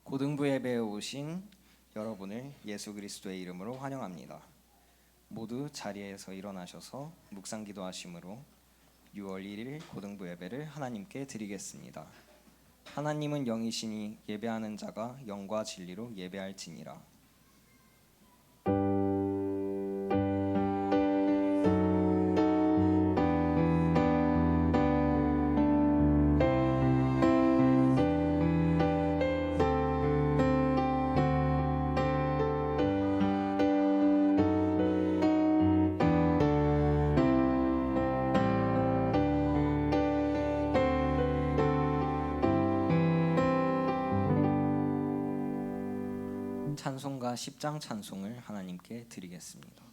고등부 예배에 오신 여러분을 예수 그리스도의 이름으로 환영합니다. 모두 자리에서 일어나셔서 묵상 기도하심으로 6월 1일 고등부 예배를 하나님께 드리겠습니다. 하나님은 영이시니 예배하는 자가 영과 진리로 예배할지니라. 찬송가 10장 찬송을 하나님께 드리겠습니다.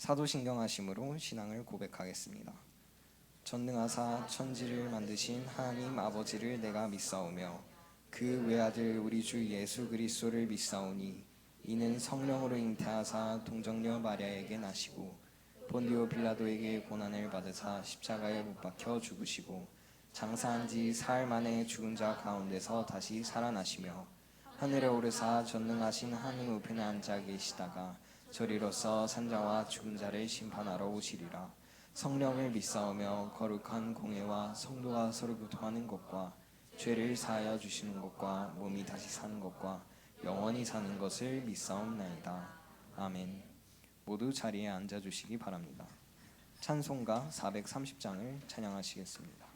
사도신경하심으로 신앙을 고백하겠습니다. 전능하사 천지를 만드신 하나님 아버지를 내가 믿사오며 그 외아들 우리 주 예수 그리스도를 믿사오니 이는 성령으로 잉태하사 동정녀 마리아에게 나시고 본디오 빌라도에게 고난을 받으사 십자가에 못 박혀 죽으시고 장사한 지 사흘 만에 죽은 자 가운데서 다시 살아나시며 하늘에 오르사 전능하신 하늘 우편에 앉아 계시다가 저리로서 산자와 죽은 자를 심판하러 오시리라. 성령을 믿사오며 거룩한 공회와 성도가 서로 교통하는 것과 죄를 사하여 주시는 것과 몸이 다시 사는 것과 영원히 사는 것을 믿사옵나이다. 아멘. 모두 자리에 앉아주시기 바랍니다. 찬송가 430장을 찬양하시겠습니다.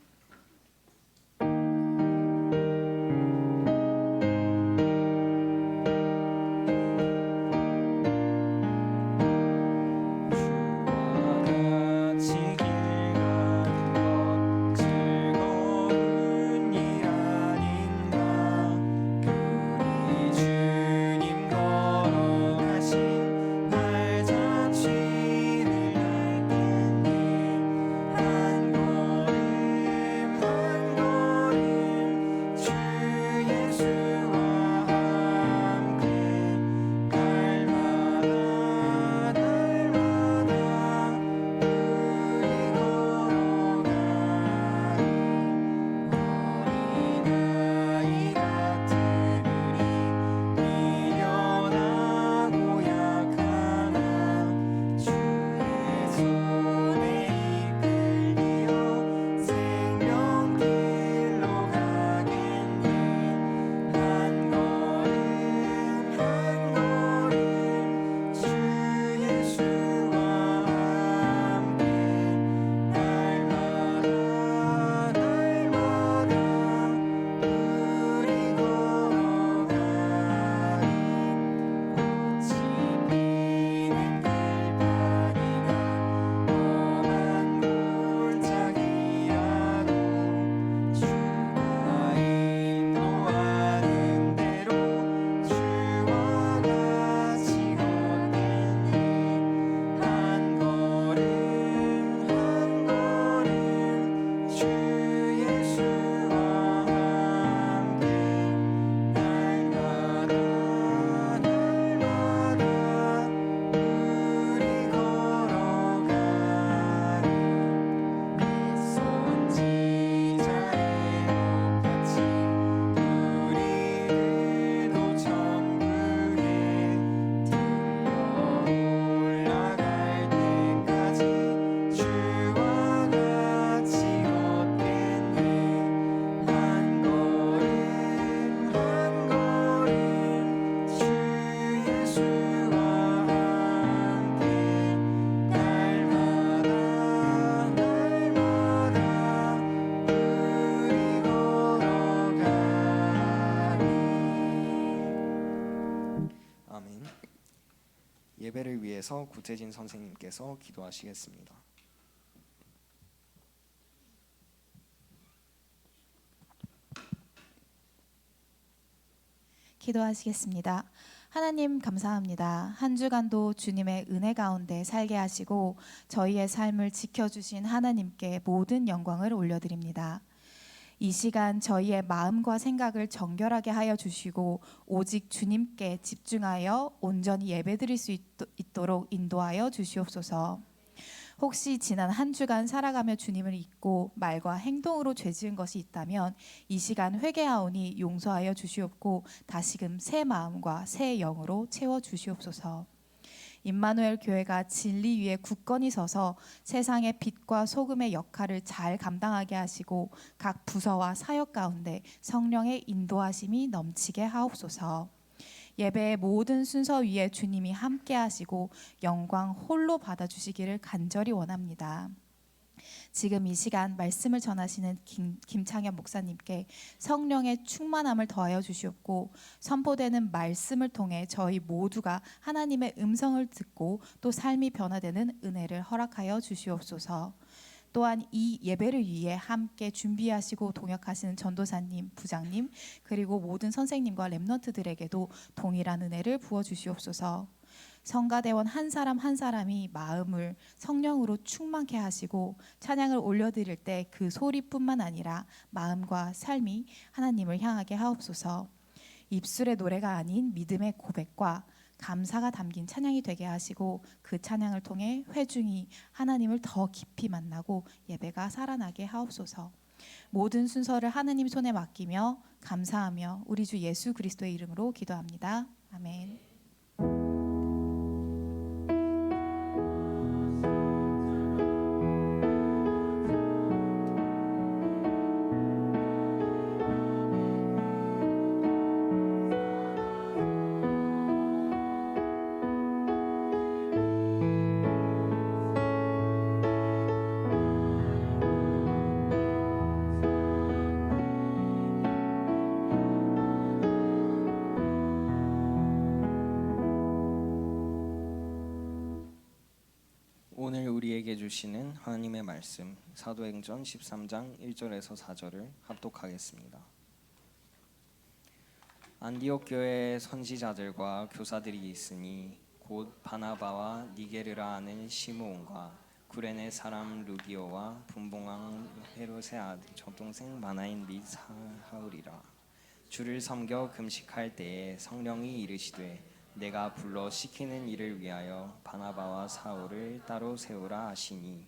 발자취를 날 텐데 한 예배를 위해서 구태진 선생님께서 기도하시겠습니다. 기도하시겠습니다. 하나님 감사합니다. 한 주간도 주님의 은혜 가운데 살게 하시고 저희의 삶을 지켜주신 하나님께 모든 영광을 올려드립니다. 이 시간 저희의 마음과 생각을 정결하게 하여 주시고 오직 주님께 집중하여 온전히 예배드릴 수 있도록 인도하여 주시옵소서. 혹시 지난 한 주간 살아가며 주님을 잊고 말과 행동으로 죄지은 것이 있다면 이 시간 회개하오니 용서하여 주시옵고 다시금 새 마음과 새 영으로 채워 주시옵소서. 임마누엘 교회가 진리 위에 굳건히 서서 세상의 빛과 소금의 역할을 잘 감당하게 하시고 각 부서와 사역 가운데 성령의 인도하심이 넘치게 하옵소서. 예배의 모든 순서 위에 주님이 함께 하시고 영광 홀로 받아주시기를 간절히 원합니다. 지금 이 시간 말씀을 전하시는 김창현 목사님께 성령의 충만함을 더하여 주시옵고 선포되는 말씀을 통해 저희 모두가 하나님의 음성을 듣고 또 삶이 변화되는 은혜를 허락하여 주시옵소서. 또한 이 예배를 위해 함께 준비하시고 동역하시는 전도사님, 부장님 그리고 모든 선생님과 렘넌트들에게도 동일한 은혜를 부어주시옵소서. 성가대원 한 사람 한 사람이 마음을 성령으로 충만케 하시고 찬양을 올려드릴 때 그 소리뿐만 아니라 마음과 삶이 하나님을 향하게 하옵소서. 입술의 노래가 아닌 믿음의 고백과 감사가 담긴 찬양이 되게 하시고 그 찬양을 통해 회중이 하나님을 더 깊이 만나고 예배가 살아나게 하옵소서. 모든 순서를 하나님 손에 맡기며 감사하며 우리 주 예수 그리스도의 이름으로 기도합니다. 아멘. 오늘 우리에게 주시는 하나님의 말씀 사도행전 13장 1절에서 4절을 합독하겠습니다. 안디옥 교회에 선지자들과 교사들이 있으니 곧 바나바와 니게르라 하는 시므온과 구레네 사람 루기오와 분봉왕 헤롯의 아들 적동생 마나인 및 사하울이라. 주를 섬겨 금식할 때에 성령이 이르시되 내가 불러 시키는 일을 위하여 바나바와 사울을 따로 세우라 하시니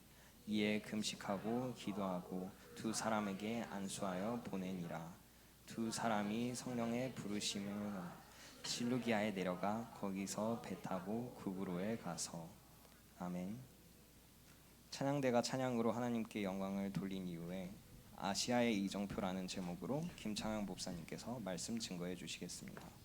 이에 금식하고 기도하고 두 사람에게 안수하여 보내니라. 두 사람이 성령의 부르심을 실루기아에 내려가 거기서 배 타고 구브로에 가서. 아멘. 찬양대가 찬양으로 하나님께 영광을 돌린 이후에 아시아의 이정표라는 제목으로 김창현 목사님께서 말씀 증거해 주시겠습니다.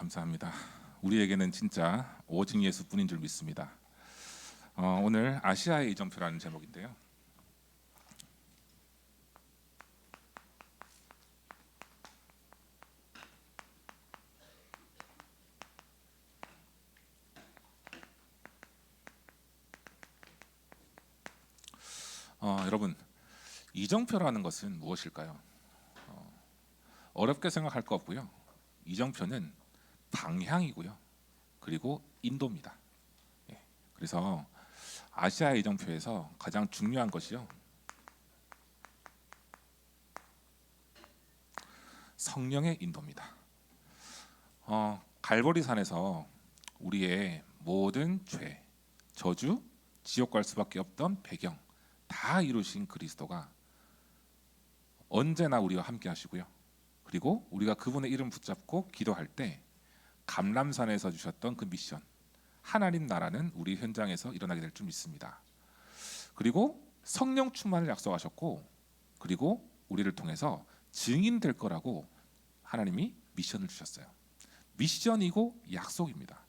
감사합니다. 우리에게는 진짜 오직 예수뿐인 줄 믿습니다. 오늘 아시아의 이정표라는 제목인데요. 여러분, 이정표라는 것은 무엇일까요? 어렵게 생각할 거 없고요. 이정표는 방향이고요. 그리고 인도입니다. 그래서 아시아의 이정표에서 가장 중요한 것이요, 성령의 인도입니다. 갈보리산에서 우리의 모든 죄, 저주, 지옥 갈 수밖에 없던 배경 다 이루신 그리스도가 언제나 우리와 함께 하시고요. 그리고 우리가 그분의 이름 붙잡고 기도할 때 감람산에서 주셨던 그 미션, 하나님 나라는 우리 현장에서 일어나게 될 줄 믿습니다. 그리고 성령 충만을 약속하셨고, 그리고 우리를 통해서 증인 될 거라고 하나님이 미션을 주셨어요. 미션이고 약속입니다.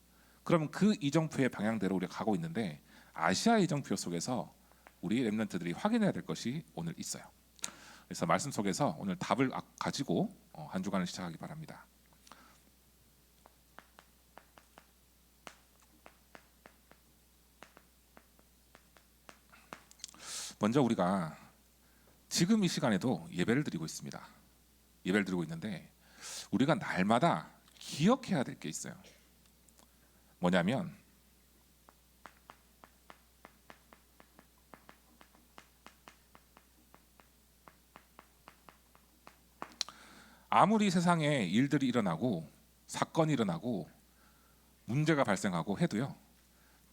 그럼 그 이정표의 방향대로 우리가 가고 있는데, 아시아 이정표 속에서 우리 렘넌트들이 확인해야 될 것이 오늘 있어요. 그래서 말씀 속에서 오늘 답을 가지고 한 주간을 시작하기 바랍니다. 먼저 우리가 지금 이 시간에도 예배를 드리고 있습니다. 예배를 드리고 있는데 우리가 날마다 기억해야 될 게 있어요. 뭐냐면 아무리 세상에 일들이 일어나고 사건이 일어나고 문제가 발생하고 해도요,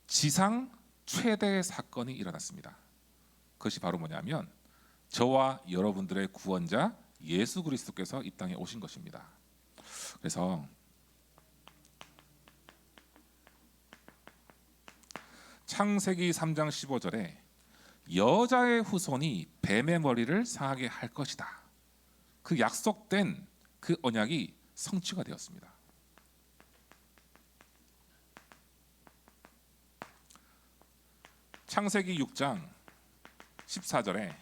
지상 최대의 사건이 일어났습니다. 그것이 바로 뭐냐면 저와 여러분들의 구원자 예수 그리스도께서 이 땅에 오신 것입니다. 그래서 창세기 3장 15절에 여자의 후손이 뱀의 머리를 상하게 할 것이다, 그 약속된 그 언약이 성취가 되었습니다. 창세기 6장 14절에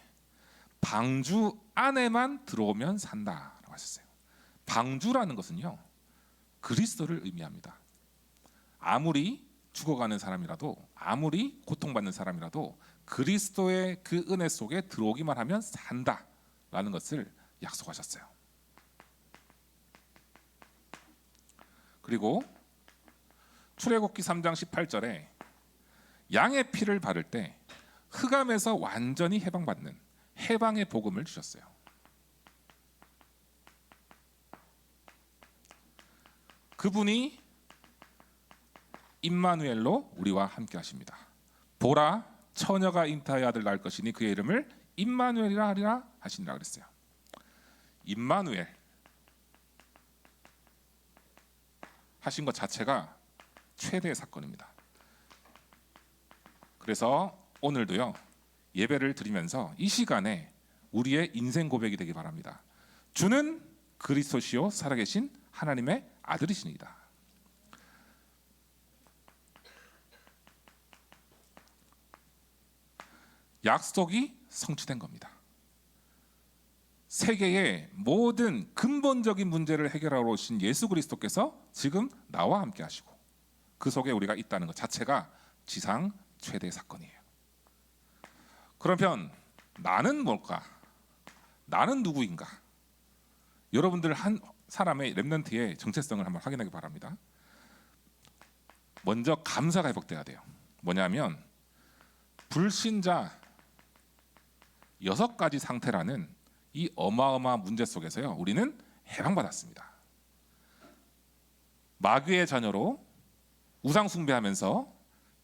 방주 안에만 들어오면 산다라고 하셨어요. 방주라는 것은요, 그리스도를 의미합니다. 아무리 죽어가는 사람이라도, 아무리 고통받는 사람이라도 그리스도의 그 은혜 속에 들어오기만 하면 산다라는 것을 약속하셨어요. 그리고 출애굽기 3장 18절에 양의 피를 바를 때 흑암에서 완전히 해방받는 해방의 복음을 주셨어요. 그분이 임마누엘로 우리와 함께 하십니다. 보라, 처녀가 잉타의 아들 낳을 것이니 그의 이름을 임마누엘이라 하리라 하시니라 그랬어요. 임마누엘 하신 것 자체가 최대의 사건입니다. 그래서 오늘도요, 예배를 드리면서 이 시간에 우리의 인생 고백이 되기 바랍니다. 주는 그리스도시요 살아계신 하나님의 아들이시니다. 약속이 성취된 겁니다. 세계의 모든 근본적인 문제를 해결하러 오신 예수 그리스도께서 지금 나와 함께 하시고 그 속에 우리가 있다는 것 자체가 지상 최대의 사건이에요. 그러면 나는 뭘까? 나는 누구인가? 여러분들 한 사람의 렘넌트의 정체성을 한번 확인하기 바랍니다. 먼저 감사가 회복돼야 돼요. 뭐냐면 불신자 6가지 상태라는 이 어마어마한 문제 속에서요, 우리는 해방받았습니다. 마귀의 자녀로 우상 숭배하면서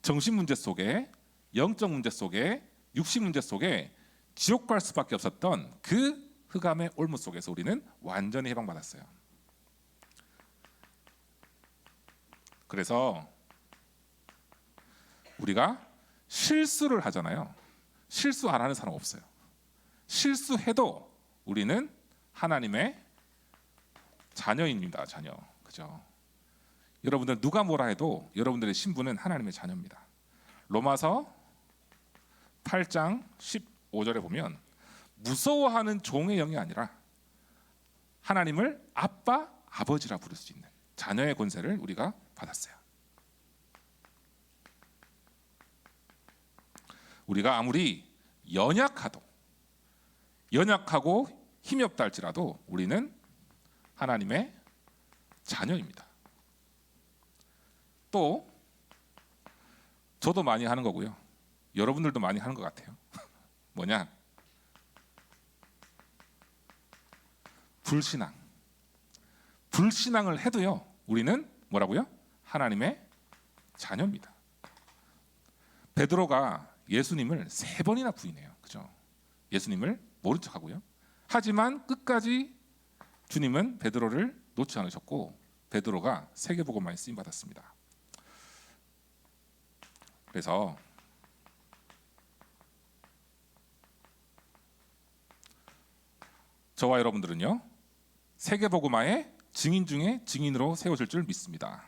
정신 문제 속에, 영적 문제 속에, 육신 문제 속에 지옥 갈 수밖에 없었던 그 흑암의 올무 속에서 우리는 완전히 해방받았어요. 그래서 우리가 실수를 하잖아요. 실수 안 하는 사람 없어요. 실수해도 우리는 하나님의 자녀입니다. 자녀. 그죠? 여러분들 누가 뭐라 해도 여러분들의 신분은 하나님의 자녀입니다. 로마서 8장 15절에 보면 무서워하는 종의 영이 아니라 하나님을 아빠, 아버지라 부를 수 있는 자녀의 권세를 우리가 받았어요. 우리가 아무리 연약하고 힘이 없다 할지라도 우리는 하나님의 자녀입니다. 또 저도 많이 하는 거고요. 여러분들도 많이 하는 것 같아요. 뭐냐? 불신앙을 해도요. 우리는 뭐라고요? 하나님의 자녀입니다. 베드로가 예수님을 3번이나 부인해요. 그죠? 예수님을 모른 척하고요. 하지만 끝까지 주님은 베드로를 놓지 않으셨고 베드로가 세계복음화에 쓰임 받았습니다. 그래서 저와 여러분들은요. 세계복음화의 증인 중에 증인으로 세워질 줄 믿습니다.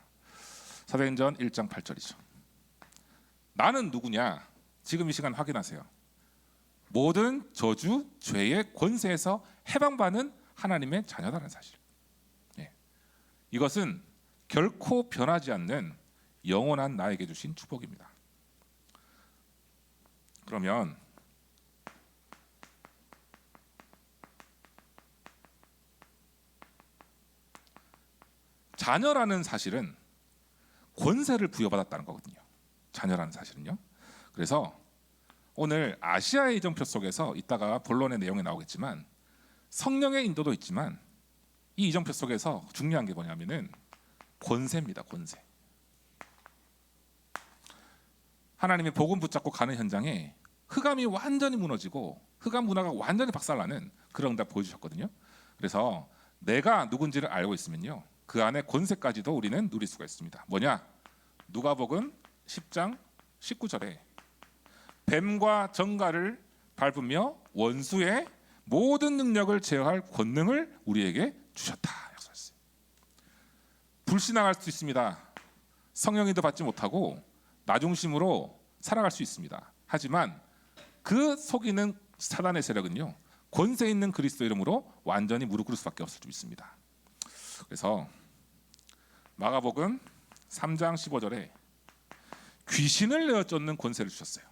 사도행전 1장 8절이죠. 나는 누구냐? 지금 이 시간 확인하세요. 모든 저주, 죄의 권세에서 해방받는 하나님의 자녀다라는 사실. 이것은 결코 변하지 않는 영원한 나에게 주신 축복입니다. 그러면 자녀라는 사실은 권세를 부여받았다는 거거든요. 자녀라는 사실은요. 그래서 오늘 아시아의 이정표 속에서 이따가 본론의 내용에 나오겠지만 성령의 인도도 있지만 이 이정표 속에서 중요한 게 뭐냐면은 권세입니다. 권세. 하나님의 복음 붙잡고 가는 현장에 흑암이 완전히 무너지고 흑암 문화가 완전히 박살나는 그런 응답 보여주셨거든요. 그래서 내가 누군지를 알고 있으면요. 그 안에 권세까지도 우리는 누릴 수가 있습니다. 뭐냐? 누가복음 10장 19절에 뱀과 정갈을 밟으며 원수의 모든 능력을 제어할 권능을 우리에게 주셨다. 약속했어요. 불신앙할 수 있습니다. 성령인도 받지 못하고 나 중심으로 살아갈 수 있습니다. 하지만 그 속이는 사단의 세력은요. 권세 있는 그리스도 이름으로 완전히 무릎 꿇을 수밖에 없을 줄 믿습니다. 그래서 마가복음 3장 15절에 귀신을 내어 쫓는 권세를 주셨어요.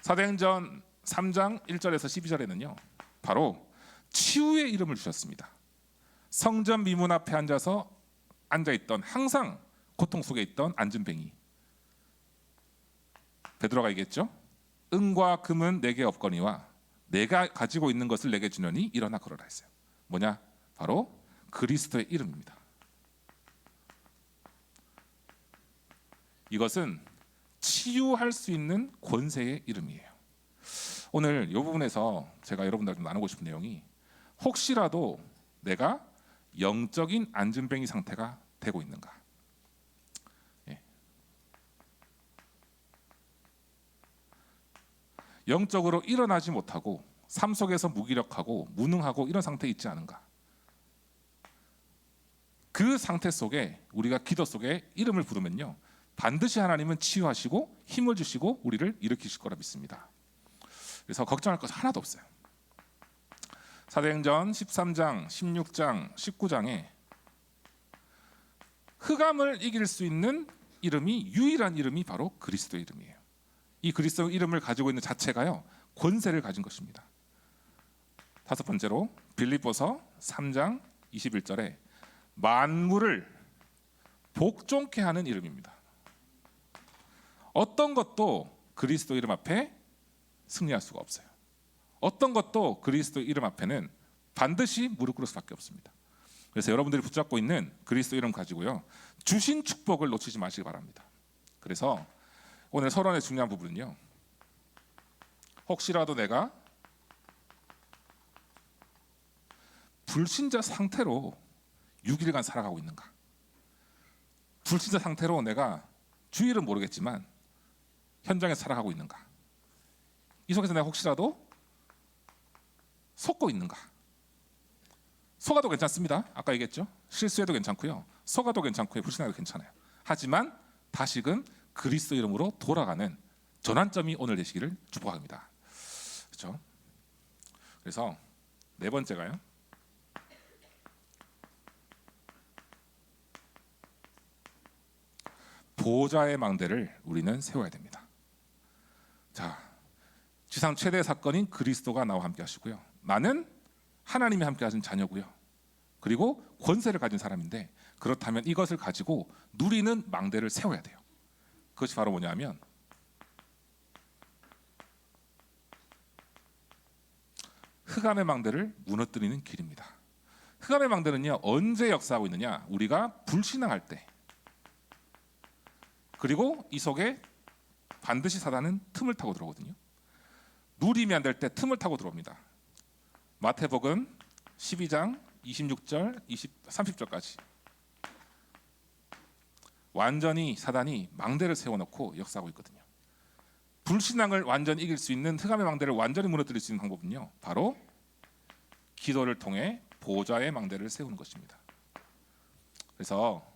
사도행전 3장 1절에서 12절에는요. 바로 치유의 이름을 주셨습니다. 성전 미문 앞에 앉아있던 항상 고통 속에 있던 안진뱅이 베드로가 얘기했죠. 은과 금은 내게 없거니와 내가 가지고 있는 것을 내게 주노니 일어나 걸어라 했어요. 뭐냐? 바로 그리스도의 이름입니다. 이것은 치유할 수 있는 권세의 이름이에요. 오늘 이 부분에서 제가 여러분들과 좀 나누고 싶은 내용이 혹시라도 내가 영적인 안진뱅이 상태가 되고 있는가? 영적으로 일어나지 못하고 삶 속에서 무기력하고 무능하고 이런 상태에 있지 않은가? 그 상태 속에 우리가 기도 속에 이름을 부르면요. 반드시 하나님은 치유하시고 힘을 주시고 우리를 일으키실 거라 믿습니다. 그래서 걱정할 것 하나도 없어요. 사도행전 13장, 16장, 19장에 흑암을 이길 수 있는 이름이 유일한 이름이 바로 그리스도의 이름이에요. 이 그리스도 이름을 가지고 있는 자체가요. 권세를 가진 것입니다. 다섯 번째로 빌립보서 3장 21절에 만물을 복종케 하는 이름입니다. 어떤 것도 그리스도 이름 앞에 승리할 수가 없어요. 어떤 것도 그리스도 이름 앞에는 반드시 무릎 꿇을 수밖에 없습니다. 그래서 여러분들이 붙잡고 있는 그리스도 이름 가지고요. 주신 축복을 놓치지 마시기 바랍니다. 그래서 오늘 서론의 중요한 부분은요. 혹시라도 내가 불신자 상태로 6일간 살아가고 있는가? 불신자 상태로 내가 주일은 모르겠지만 현장에서 살아가고 있는가? 이 속에서 내가 혹시라도 속고 있는가? 속아도 괜찮습니다. 아까 얘기했죠. 실수해도 괜찮고요. 속아도 괜찮고요. 불신해도 괜찮아요. 하지만 다시금 그리스도 이름으로 돌아가는 전환점이 오늘 되시기를 축복합니다. 그렇죠? 그래서 네 번째가요. 보좌의 망대를 우리는 세워야 됩니다. 자, 지상 최대 사건인 그리스도가 나와 함께 하시고요. 나는 하나님이 함께 하신 자녀고요. 그리고 권세를 가진 사람인데 그렇다면 이것을 가지고 누리는 망대를 세워야 돼요. 그것이 바로 뭐냐면 흑암의 망대를 무너뜨리는 길입니다. 흑암의 망대는요, 언제 역사하고 있느냐? 우리가 불신앙할 때. 그리고 이 속에 반드시 사단은 틈을 타고 들어오거든요. 누리면 안 될 때 틈을 타고 들어옵니다. 마태복음 12장 26절, 30절까지 완전히 사단이 망대를 세워놓고 역사하고 있거든요. 불신앙을 완전히 이길 수 있는 흑암의 망대를 완전히 무너뜨릴 수 있는 방법은요, 바로 기도를 통해 보좌의 망대를 세우는 것입니다. 그래서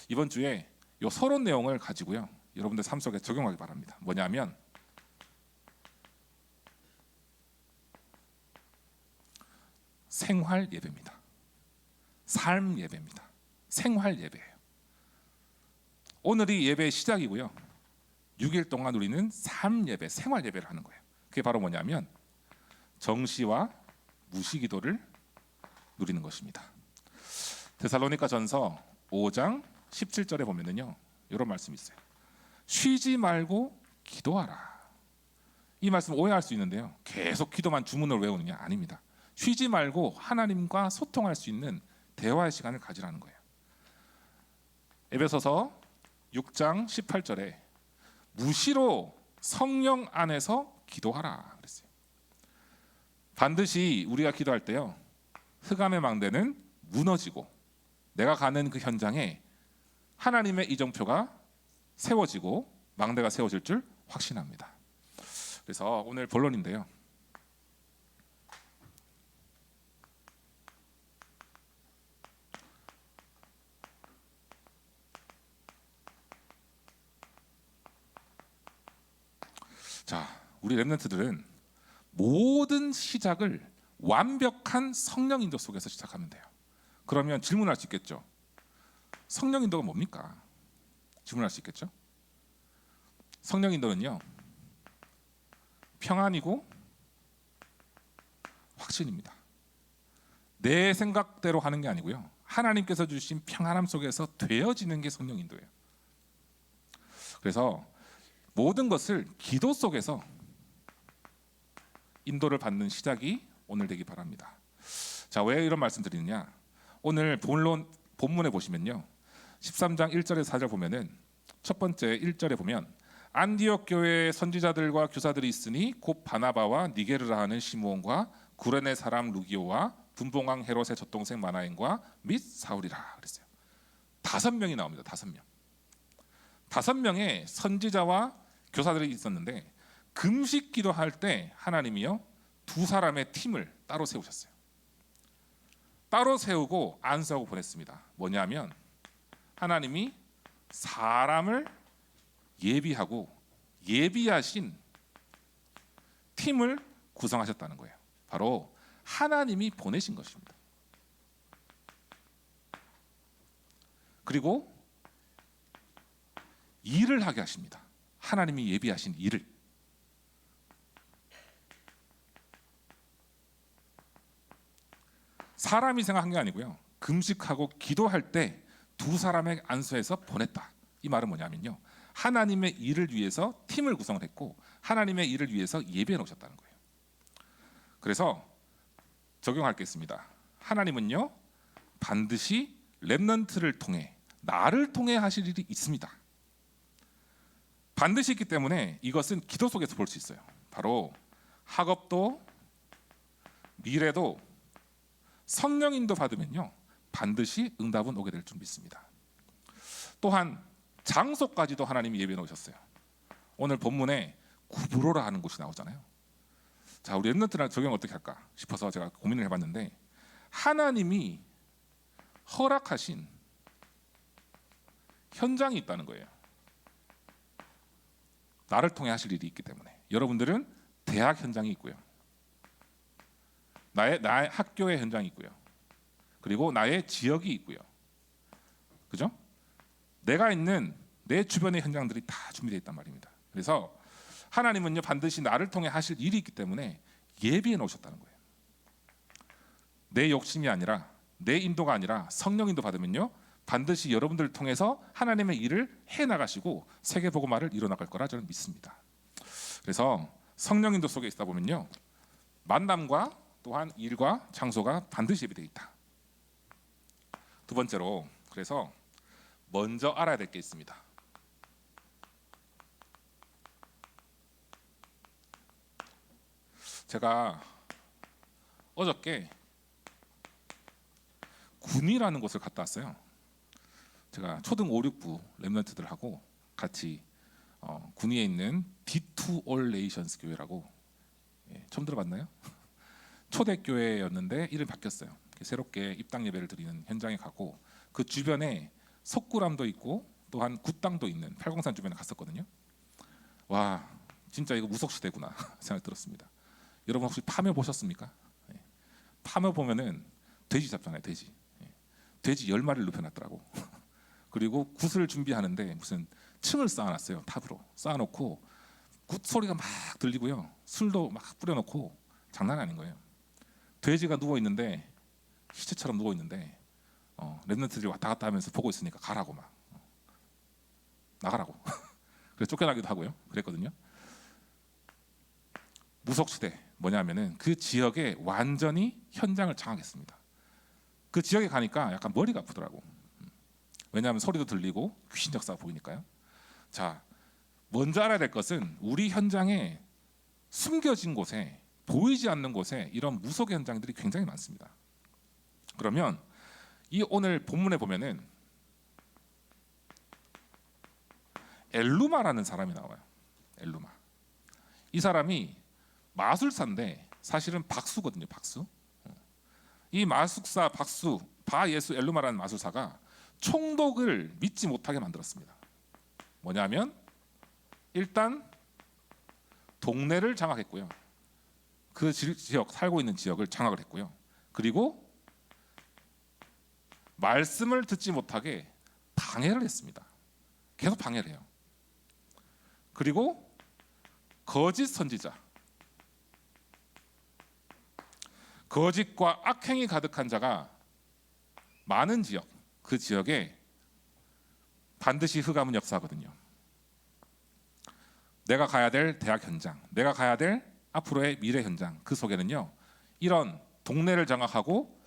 이번 주에 이 서론 내용을 가지고요, 여러분들 삶 속에 적용하기 바랍니다. 뭐냐면 생활 예배입니다. 삶 예배입니다. 생활 예배예요. 오늘이 예배의 시작이고요. 6일 동안 우리는 삶 예배, 생활 예배를 하는 거예요. 그게 바로 뭐냐면 정시와 무시기도를 누리는 것입니다. 데살로니가전서 5장 17절에 보면은요, 이런 말씀이 있어요. 쉬지 말고 기도하라. 이 말씀 오해할 수 있는데요, 계속 기도만 주문을 외우느냐? 아닙니다. 쉬지 말고 하나님과 소통할 수 있는 대화의 시간을 가지라는 거예요. 에베소서 6장 18절에 무시로 성령 안에서 기도하라 그랬어요. 반드시 우리가 기도할 때요, 흑암의 망대는 무너지고 내가 가는 그 현장에 하나님의 이정표가 세워지고 망대가 세워질 줄 확신합니다. 그래서 오늘 본론인데요, 자, 우리 렘넌트들은 모든 시작을 완벽한 성령 인도 속에서 시작하면 돼요. 그러면 질문할 수 있겠죠. 성령 인도가 뭡니까? 질문할 수 있겠죠. 성령 인도는요, 평안이고 확신입니다. 내 생각대로 하는 게 아니고요, 하나님께서 주신 평안함 속에서 되어지는 게 성령 인도예요. 그래서 모든 것을 기도 속에서 인도를 받는 시작이 오늘 되기 바랍니다. 자, 왜 이런 말씀 드리느냐? 오늘 본문에 보시면요, 13장 1절에서 4절 보면은 첫 번째 1절에 보면 안디옥 교회에 선지자들과 교사들이 있으니 곧 바나바와 니게르라 하는 시므온과 구레네 사람 루기오와 분봉왕 헤롯의 젖동생 마나엔과 및 사울이라 그랬어요. 5명이 나옵니다. 5명. 5명의 선지자와 교사들이 있었는데 금식 기도할 때 하나님이요, 2사람의 팀을 따로 세우셨어요. 따로 세우고 안수하고 보냈습니다. 뭐냐면 하나님이 사람을 예비하고 예비하신 팀을 구성하셨다는 거예요. 바로 하나님이 보내신 것입니다. 그리고 일을 하게 하십니다. 하나님이 예비하신 일을. 사람이 생각한 게 아니고요, 금식하고 기도할 때 2사람의 안수해서 보냈다. 이 말은 뭐냐면요, 하나님의 일을 위해서 팀을 구성을 했고 하나님의 일을 위해서 예비해 놓으셨다는 거예요. 그래서 적용할 게 있습니다. 하나님은요, 반드시 렘넌트를 통해, 나를 통해 하실 일이 있습니다. 반드시 있기 때문에 이것은 기도 속에서 볼 수 있어요. 바로 학업도 미래도 성령인도 받으면요, 반드시 응답은 오게 될 줄 믿습니다. 또한 장소까지도 하나님이 예비해 놓으셨어요. 오늘 본문에 구브로라 하는 곳이 나오잖아요. 자, 우리 렘넌트랑 적용 어떻게 할까 싶어서 제가 고민을 해봤는데, 하나님이 허락하신 현장이 있다는 거예요. 나를 통해 하실 일이 있기 때문에. 여러분들은 대학 현장이 있고요. 나의 학교의 현장이 있고요. 그리고 나의 지역이 있고요. 그죠? 내가 있는 내 주변의 현장들이 다 준비되어 있단 말입니다. 그래서 하나님은요 반드시 나를 통해 하실 일이 있기 때문에 예비해 놓으셨다는 거예요. 내 욕심이 아니라 내 인도가 아니라 성령 인도 받으면요 반드시 여러분들을 통해서 하나님의 일을 해 나가시고 세계 복음화를 이뤄 나갈 거라 저는 믿습니다. 그래서 성령 인도 속에 있다 보면요 만남과 또한 일과 장소가 반드시 예비되어 있다. 두 번째로 그래서 먼저 알아야 될 게 있습니다. 제가 어저께 군위라는 곳을 갔다 왔어요. 제가 초등 5, 6부 렘넌트들하고 같이 군위에 있는 D2 All Nations 교회라고 처음 들어봤나요? 초대교회였는데 이름이 바뀌었어요. 새롭게 입당 예배를 드리는 현장에 가고 그 주변에 석굴암도 있고 또한 굿당도 있는 팔공산 주변에 갔었거든요. 와 진짜 이거 무속시대구나 생각이 들었습니다. 여러분 혹시 파묘 보셨습니까? 파묘 보면은 돼지 잡잖아요. 돼지 10마리를 눕혀놨더라고. 그리고 굿을 준비하는데 무슨 층을 쌓아놨어요. 탑으로 쌓아놓고 굿 소리가 막 들리고요. 술도 막 뿌려놓고 장난 아닌 거예요. 돼지가 누워있는데 시체처럼 누워있는데 랩런트들이 왔다 갔다 하면서 보고 있으니까 가라고 막 나가라고 그래서 쫓겨나기도 하고요. 그랬거든요. 무속시대 뭐냐면은 그 지역에 완전히 현장을 장악했습니다. 그 지역에 가니까 약간 머리가 아프더라고. 왜냐하면 소리도 들리고 귀신 역사가 보이니까요. 자, 먼저 알아야 될 것은 우리 현장에 숨겨진 곳에 보이지 않는 곳에 이런 무속의 현장들이 굉장히 많습니다. 그러면 이 오늘 본문에 보면은 엘루마라는 사람이 나와요. 엘루마. 이 사람이 마술사인데 사실은 박수거든요. 박수. 이 마술사 박수 바예수 엘루마라는 마술사가 총독을 믿지 못하게 만들었습니다. 뭐냐면 일단 동네를 장악했고요. 그 지역 살고 있는 지역을 장악을 했고요. 그리고 말씀을 듣지 못하게 방해를 했습니다. 계속 방해를 해요. 그리고 거짓 선지자, 거짓과 악행이 가득한 자가 많은 지역, 그 지역에 반드시 흑암은 역사하거든요. 내가 가야 될 대학 현장, 내가 가야 될 앞으로의 미래 현장, 그 속에는요 이런 동네를 장악하고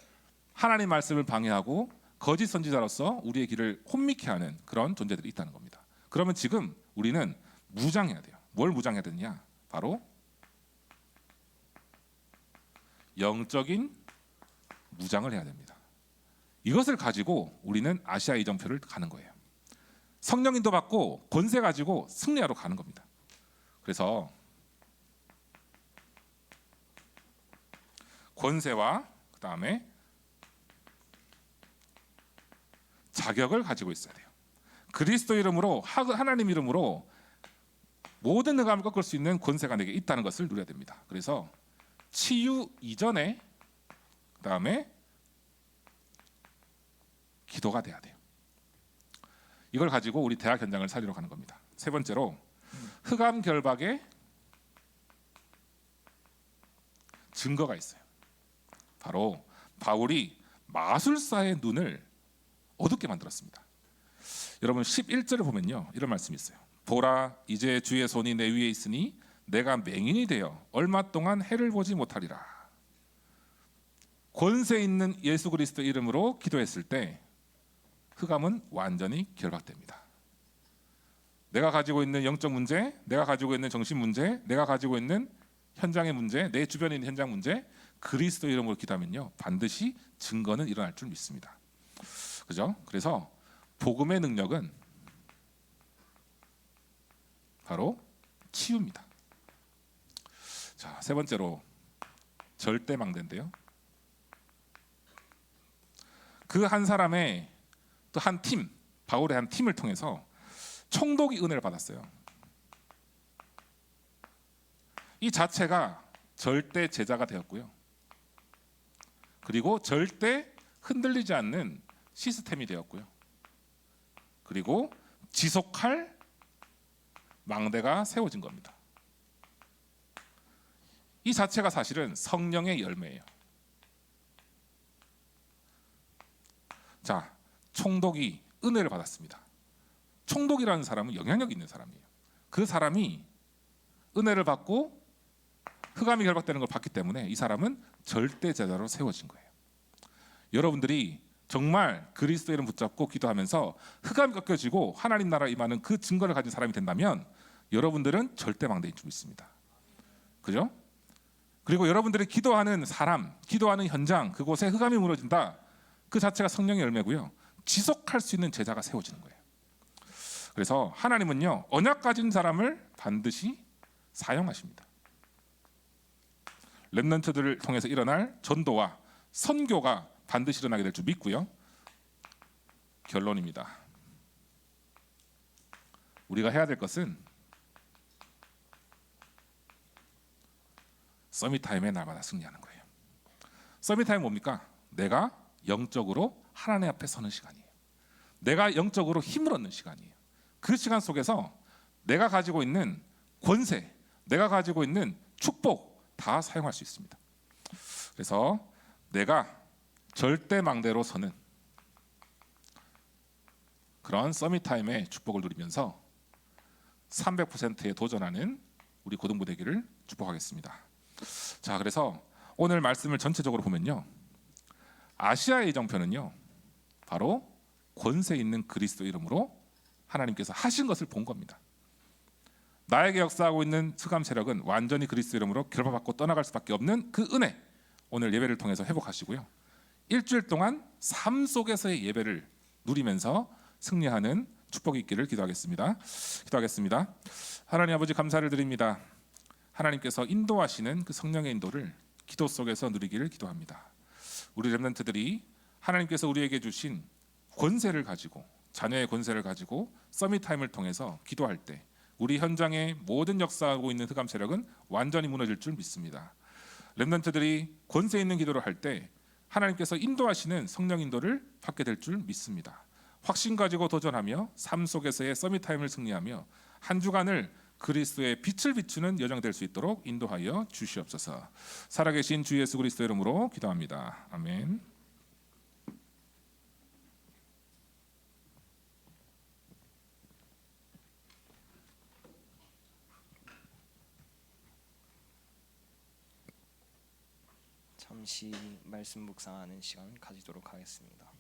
하나님 말씀을 방해하고 거짓 선지자로서 우리의 길을 혼미케 하는 그런 존재들이 있다는 겁니다. 그러면 지금 우리는 무장해야 돼요. 뭘 무장해야 되느냐? 바로 영적인 무장을 해야 됩니다. 이것을 가지고 우리는 아시아 이정표를 가는 거예요. 성령 인도 받고 권세 가지고 승리하러 가는 겁니다. 그래서 권세와 그다음에 자격을 가지고 있어야 돼요. 그리스도 이름으로 하나님 이름으로 모든 흑암을 꺾을 수 있는 권세가 내게 있다는 것을 누려야 됩니다. 그래서 치유 이전에 그다음에 기도가 돼야 돼요. 이걸 가지고 우리 대학 현장을 살리러 가는 겁니다. 세 번째로 흑암 결박의 증거가 있어요. 바로 바울이 마술사의 눈을 어둡게 만들었습니다. 여러분 11절을 보면요 이런 말씀이 있어요. 보라 이제 주의 손이 내 위에 있으니 내가 맹인이 되어 얼마 동안 해를 보지 못하리라. 권세 있는 예수 그리스도 이름으로 기도했을 때 흑암은 완전히 결박됩니다. 내가 가지고 있는 영적 문제, 내가 가지고 있는 정신 문제, 내가 가지고 있는 현장의 문제, 내 주변에 있는 현장 문제, 그리스도 이름으로 기도하면요 반드시 증거는 일어날 줄 믿습니다. 그죠? 그래서 복음의 능력은 바로 치유입니다. 자, 세 번째로 절대 망대인데요. 그 한 사람의 또 한 팀, 바울의 한 팀을 통해서 총독이 은혜를 받았어요. 이 자체가 절대 제자가 되었고요. 그리고 절대 흔들리지 않는 시스템이 되었고요. 그리고 지속할 망대가 세워진 겁니다. 이 자체가 사실은 성령의 열매예요. 자, 총독이 은혜를 받았습니다. 총독이라는 사람은 영향력 있는 사람이에요. 그 사람이 은혜를 받고 흑암이 결박되는 걸 봤기 때문에 이 사람은 절대 제자로 세워진 거예요. 여러분들이 정말 그리스도의 이름 붙잡고 기도하면서 흑암이 꺾여지고 하나님 나라 임하는 그 증거를 가진 사람이 된다면 여러분들은 절대 망대인 줄 믿습니다. 그죠? 그리고 여러분들이 기도하는 사람, 기도하는 현장, 그곳에 흑암이 무너진다. 그 자체가 성령의 열매고요. 지속할 수 있는 제자가 세워지는 거예요. 그래서 하나님은요, 언약 가진 사람을 반드시 사용하십니다. 렘넌트들을 통해서 일어날 전도와 선교가 반드시 일어나게 될 줄 믿고요. 결론입니다. 우리가 해야 될 것은 서밋타임에 날마다 승리하는 거예요. 서밋타임 뭡니까? 내가 영적으로 하나님 앞에 서는 시간이에요. 내가 영적으로 힘을 얻는 시간이에요. 그 시간 속에서 내가 가지고 있는 권세, 내가 가지고 있는 축복 다 사용할 수 있습니다. 그래서 내가 절대 망대로 서는 그런 서밋타임의 축복을 누리면서 300%에 도전하는 우리 고등부 되기를 축복하겠습니다. 자, 그래서 오늘 말씀을 전체적으로 보면요, 아시아의 이정표는요 바로 권세 있는 그리스도 이름으로 하나님께서 하신 것을 본 겁니다. 나에게 역사하고 있는 흑암 세력은 완전히 그리스도 이름으로 결박받고 떠나갈 수밖에 없는 그 은혜, 오늘 예배를 통해서 회복하시고요, 일주일 동안 삶 속에서의 예배를 누리면서 승리하는 축복이 있기를 기도하겠습니다. 하나님 아버지, 감사를 드립니다. 하나님께서 인도하시는 그 성령의 인도를 기도 속에서 누리기를 기도합니다. 우리 렘넌트들이 하나님께서 우리에게 주신 권세를 가지고, 자녀의 권세를 가지고 서밋타임을 통해서 기도할 때 우리 현장에 모든 역사하고 있는 흑암 세력은 완전히 무너질 줄 믿습니다. 렘넌트들이 권세 있는 기도를 할 때 하나님께서 인도하시는 성령 인도를 받게 될 줄 믿습니다. 확신 가지고 도전하며 삶 속에서의 서밋타임을 승리하며 한 주간을 그리스도의 빛을 비추는 여정 될 수 있도록 인도하여 주시옵소서. 살아계신 주 예수 그리스도 이름으로 기도합니다. 아멘. 잠시 말씀 묵상하는 시간 가지도록 하겠습니다.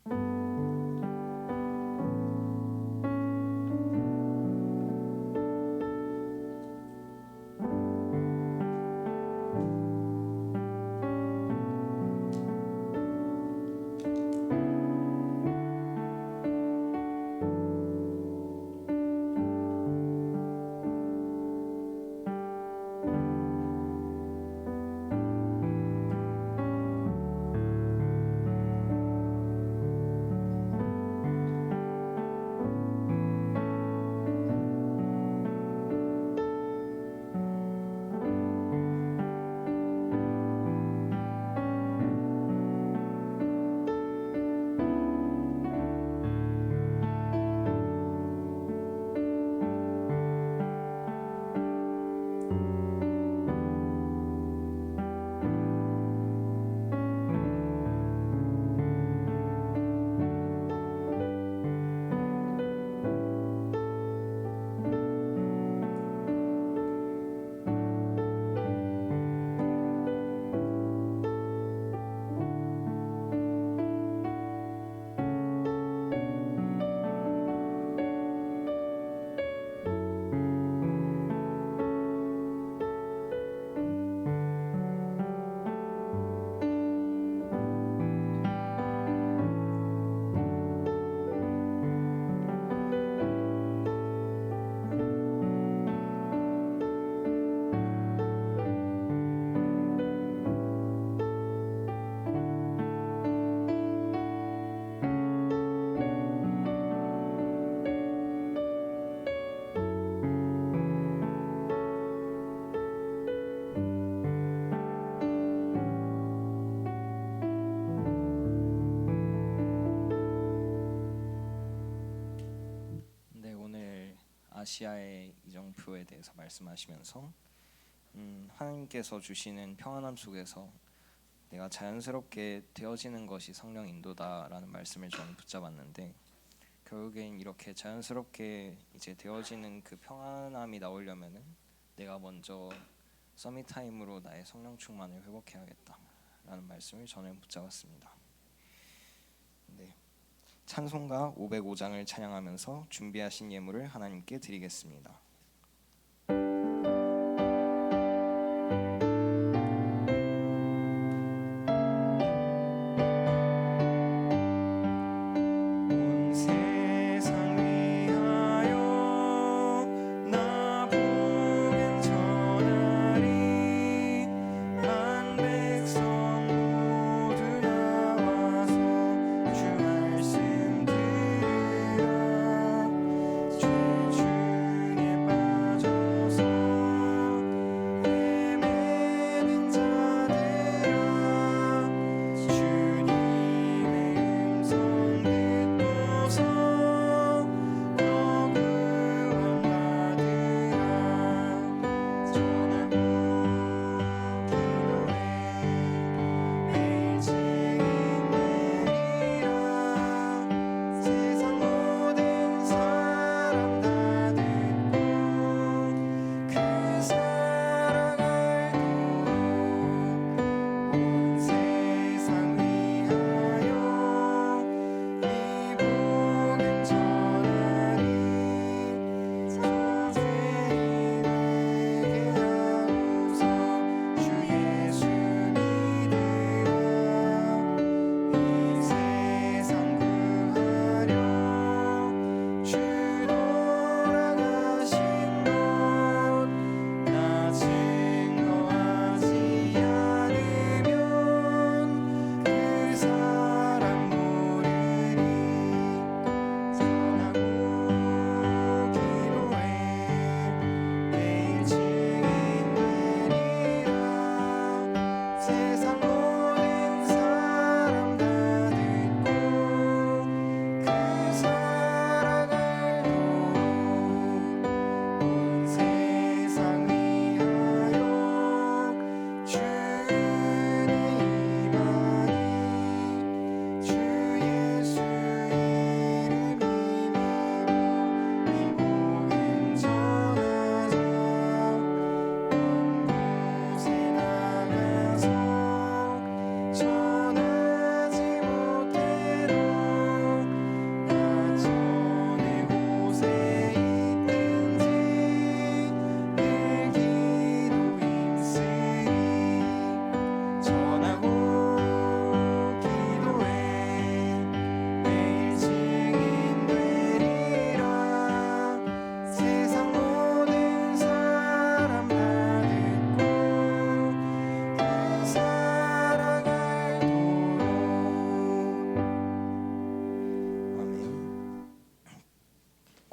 아시아의 이정표에 대해서 말씀하시면서 하나님께서 주시는 평안함 속에서 내가 자연스럽게 되어지는 것이 성령 인도다라는 말씀을 저는 붙잡았는데, 결국엔 이렇게 자연스럽게 이제 되어지는 그 평안함이 나오려면은 내가 먼저 서밋 타임으로 나의 성령 충만을 회복해야겠다라는 말씀을 저는 붙잡았습니다. 네. 찬송가 505장을 찬양하면서 준비하신 예물을 하나님께 드리겠습니다.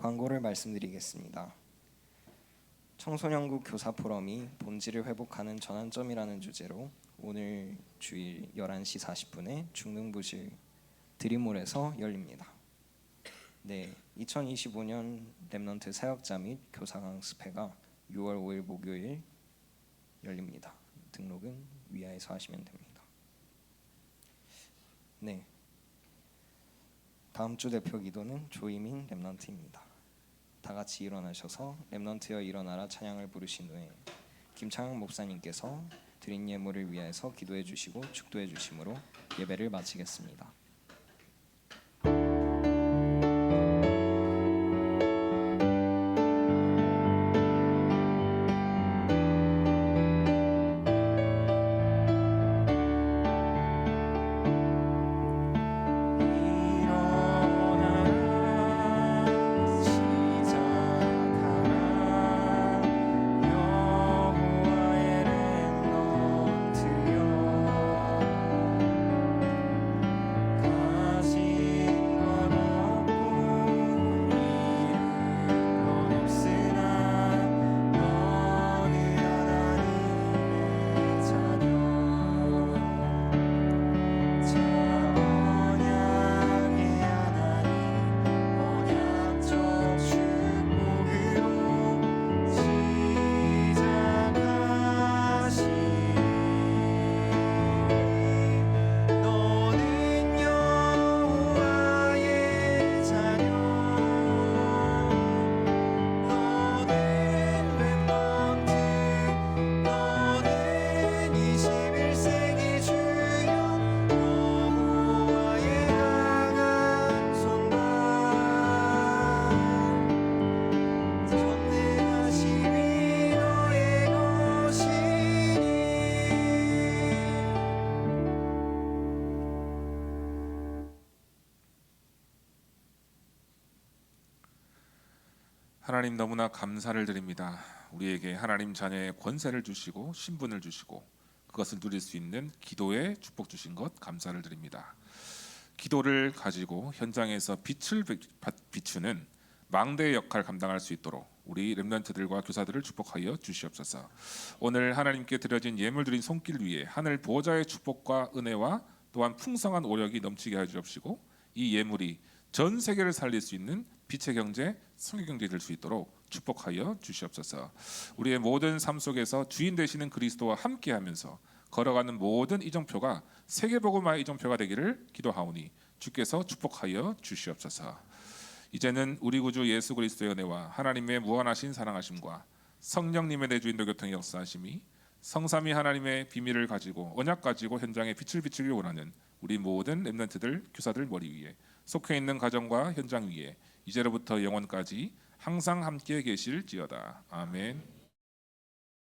광고를 말씀드리겠습니다. 청소년국 교사 포럼이 본질을 회복하는 전환점이라는 주제로 오늘 주일 11시 40분에 중등부실 드림몰에서 열립니다. 네, 2025년 렘넌트 사역자 및 교사 강습회가 6월 5일 목요일 열립니다. 등록은 위아에서 하시면 됩니다. 네, 다음 주 대표 기도는 조이민 렘넌트입니다. 다 같이 일어나셔서 렘넌트여 일어나라 찬양을 부르신 후에 김창학 목사님께서 드린 예물을 위하여서 기도해 주시고 축도해 주심으로 예배를 마치겠습니다. 하나님 너무나 감사를 드립니다. 우리에게 하나님 자녀의 권세를 주시고 신분을 주시고 그것을 누릴 수 있는 기도의 축복 주신 것 감사를 드립니다. 기도를 가지고 현장에서 빛을 비추는 망대의 역할 감당할 수 있도록 우리 렘넌트들과 교사들을 축복하여 주시옵소서. 오늘 하나님께 드려진 예물 드린 손길 위에 하늘 보호자의 축복과 은혜와 또한 풍성한 오력이 넘치게 하여 주옵시고 이 예물이 전 세계를 살릴 수 있는 빛의 경제, 성의 경제 될 수 있도록 축복하여 주시옵소서. 우리의 모든 삶 속에서 주인 되시는 그리스도와 함께하면서 걸어가는 모든 이정표가 세계복음화의 이정표가 되기를 기도하오니 주께서 축복하여 주시옵소서. 이제는 우리 구주 예수 그리스도의 은혜와 하나님의 무한하신 사랑하심과 성령님의 내주인도 교통의 역사하심이 성삼위 하나님의 비밀을 가지고 언약 가지고 현장에 빛을 비추길 원하는 우리 모든 렘넌트들 교사들 머리 위에 속해 있는 가정과 현장 위에 이제로부터 영원까지 항상 함께 계실지어다. 아멘.